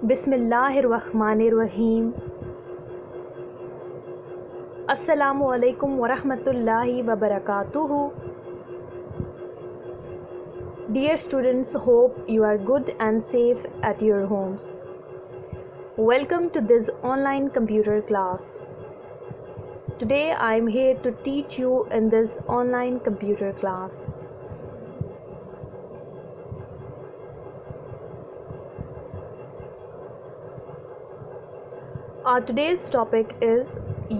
बिस्मिल्लाहिर्रहमानिर्रहीम। अस्सलामु अलैकुम वरहमतुल्लाहि वबरकातुहू। Dear students, hope you are good and safe at your homes. Welcome to this online computer class. Today I am here to teach you in this online computer class. Our today's topic is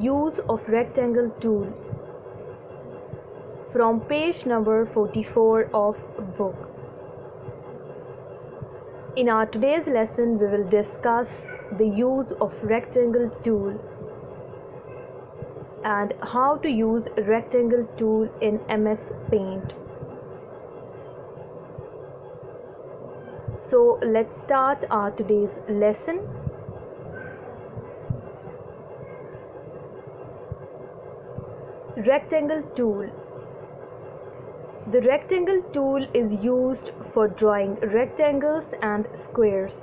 use of rectangle tool from page number 44 of book. In our today's lesson, we will discuss the use of rectangle tool and how to use rectangle tool in MS Paint. So let's start our today's lesson. Rectangle tool. The rectangle tool is used for drawing rectangles and squares.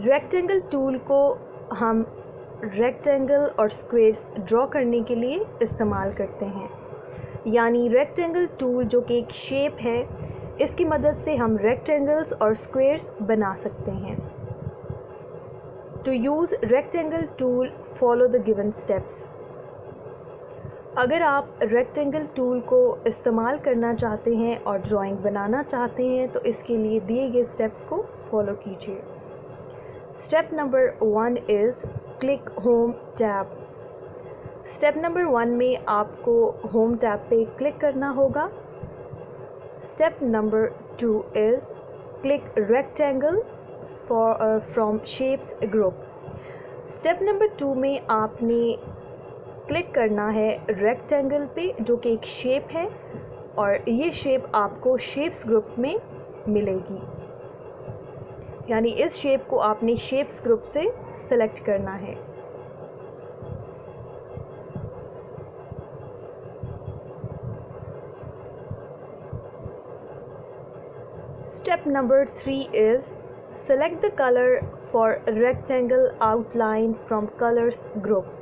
Rectangle tool को हम rectangle और squares draw करने के लिए इस्तेमाल करते हैं। यानी rectangle tool जो कि एक shape है, इसकी मदद से हम rectangles और squares बना सकते हैं। To use rectangle tool, follow the given steps. अगर आप रेक्टेंगल टूल को इस्तेमाल करना चाहते हैं और ड्राइंग बनाना चाहते हैं तो इसके लिए दिए गए स्टेप्स को फॉलो कीजिए। Step number 1 is click home tab. Step number 1 में आपको होम टैब पे क्लिक करना होगा। Step number 2 is click rectangle from shapes group. Step number 2 में आपने क्लिक करना है रेक्टेंगल पे जो कि एक शेप है और ये शेप आपको शेप्स ग्रुप में मिलेगी। यानी इस शेप को आपने शेप्स ग्रुप से सेलेक्ट करना है। Step number 3 is select the colour for rectangle outline from colours group.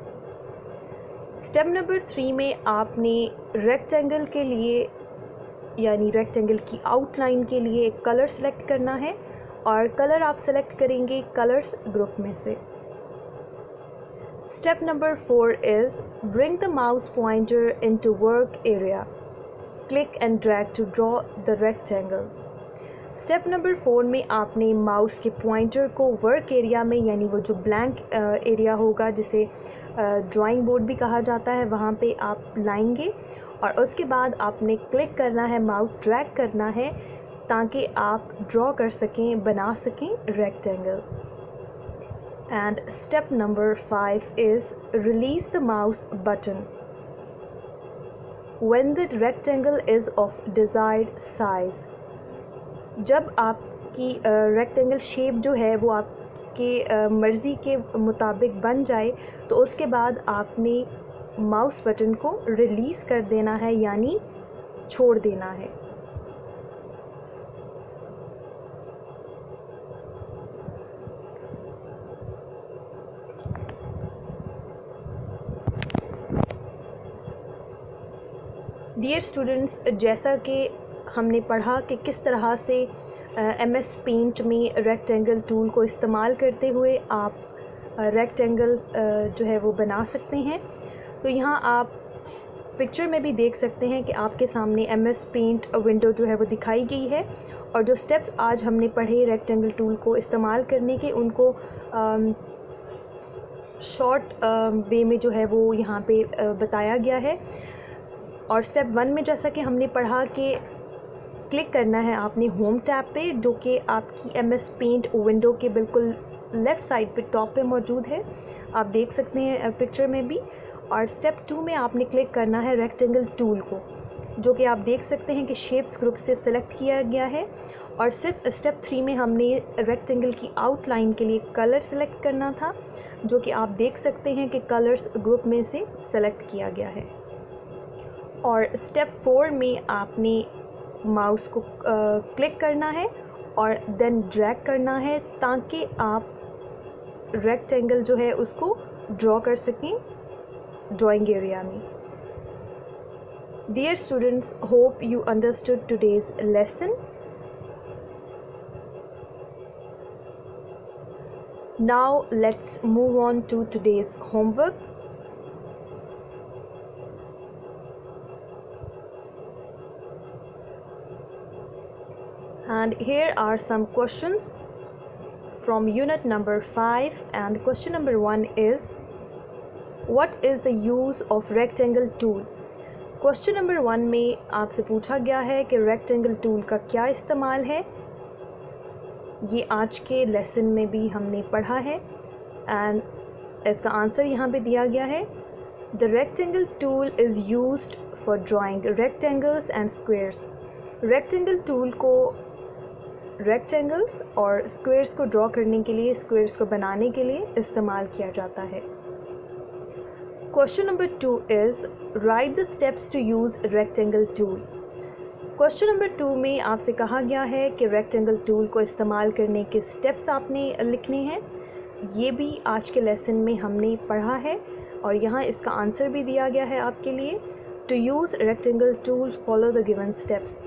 Step number 3 में आपने रेक्टेंगल के लिए यानी रेक्टेंगल की आउटलाइन के लिए एक कलर सेलेक्ट करना है और कलर आप सेलेक्ट करेंगे कलर्स ग्रुप में से। Step number 4 is bring the mouse pointer into work area, click and drag to draw the rectangle. Step number 4 में आपने माउस के पॉइंटर को वर्क एरिया में यानी वो जो ब्लैंक एरिया होगा जिसे ड्राइंग बोर्ड भी कहा जाता है वहाँ पे आप लाएंगे और उसके बाद आपने क्लिक करना है, माउस ड्रैग करना है ताकि आप ड्रॉ कर सकें, बना सकें rectangle. And step number 5 is release the mouse button when the rectangle is of desired size. जब आपकी रेक्टेंगल शेप जो है वो आपके मर्ज़ी के मुताबिक बन जाए तो उसके बाद आपने माउस बटन को रिलीज़ कर देना है यानी छोड़ देना है। डियर स्टूडेंट्स, जैसा कि हमने पढ़ा कि किस तरह से MS पेंट में रेक्टेंगल टूल को इस्तेमाल करते हुए आप रेक्टेंगल जो है वो बना सकते हैं। तो यहाँ आप पिक्चर में भी देख सकते हैं कि आपके सामने MS पेंट विंडो जो है वो दिखाई गई है और जो स्टेप्स आज हमने पढ़े रेक्टेंगल टूल को इस्तेमाल करने के उनको शॉर्ट वे में जो है वो यहाँ पे बताया गया है। और स्टेप 1 में जैसा कि हमने पढ़ा कि क्लिक करना है आपने होम टैब पे जो कि आपकी MS पेंट विंडो के बिल्कुल लेफ़्ट साइड पे टॉप पे मौजूद है, आप देख सकते हैं पिक्चर में भी। और स्टेप 2 में आपने क्लिक करना है रेक्टेंगल टूल को जो कि आप देख सकते हैं कि शेप्स ग्रुप से सेलेक्ट किया गया है। और सिर्फ स्टेप 3 में हमने रेक्टेंगल की आउटलाइन के लिए कलर सेलेक्ट करना था जो कि आप देख सकते हैं कि कलर्स ग्रुप में से सेलेक्ट किया गया है। और स्टेप 4 में आपने माउस को क्लिक करना है और देन ड्रैग करना है ताकि आप रेक्टेंगल जो है उसको ड्रॉ कर सकें ड्राइंग एरिया में। Dear students, hope you understood today's lesson. Now let's move on to today's homework. And here are some questions from unit number 5, and question number 1 is, what is the use of rectangle tool? Question number 1 में आपसे पूछा गया है कि rectangle tool का क्या इस्तेमाल है। ये आज के लेसन में भी हमने पढ़ा है एंड इसका आंसर यहाँ पे दिया गया है। The rectangle tool is used for drawing rectangles and squares. Rectangle tool को रेक्टेंगल्स और स्क्वेयर्स को ड्रॉ करने के लिए, स्क्वेयर्स को बनाने के लिए इस्तेमाल किया जाता है। Question number 2 is write the steps to use rectangle tool. Question number 2 में आपसे कहा गया है कि रेक्टेंगल टूल को इस्तेमाल करने के स्टेप्स आपने लिखने हैं। ये भी आज के लेसन में हमने पढ़ा है और यहाँ इसका आंसर भी दिया गया है आपके लिए। To use rectangle tool follow the given steps.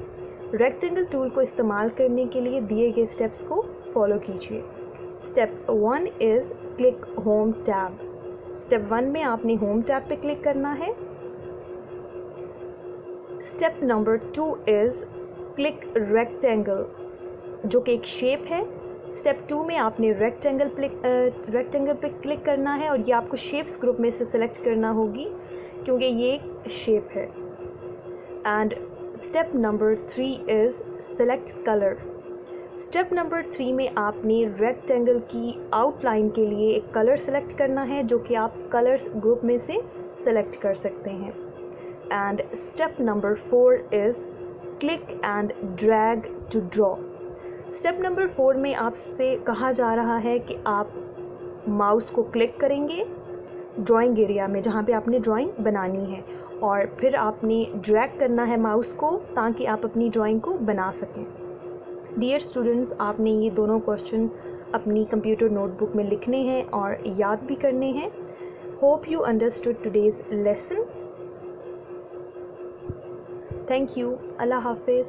Rectangle tool को इस्तेमाल करने के लिए दिए गए स्टेप्स को फॉलो कीजिए। Step 1 is click home tab. Step 1 में आपने होम टैब पे क्लिक करना है। Step number 2 is click rectangle, जो कि एक शेप है। स्टेप 2 में आपने रेक्टेंगल पे क्लिक करना है और ये आपको शेप्स ग्रुप में से सिलेक्ट करना होगी क्योंकि ये एक शेप है। And step number 3 is select colour. Step number 3 में आपने रेक्टेंगल की आउटलाइन के लिए एक कलर सेलेक्ट करना है जो कि आप कलर्स ग्रुप में से सेलेक्ट कर सकते हैं। And step number 4 is click and drag to draw. Step number 4 में आपसे कहा जा रहा है कि आप माउस को क्लिक करेंगे ड्राइंग एरिया में जहाँ पे आपने ड्राइंग बनानी है और फिर आपने ड्रैग करना है माउस को ताकि आप अपनी ड्राइंग को बना सकें। डियर स्टूडेंट्स, आपने ये दोनों क्वेश्चन अपनी कंप्यूटर नोटबुक में लिखने हैं और याद भी करने हैं। Hope you understood today's lesson. Thank you. अल्लाह हाफिज़।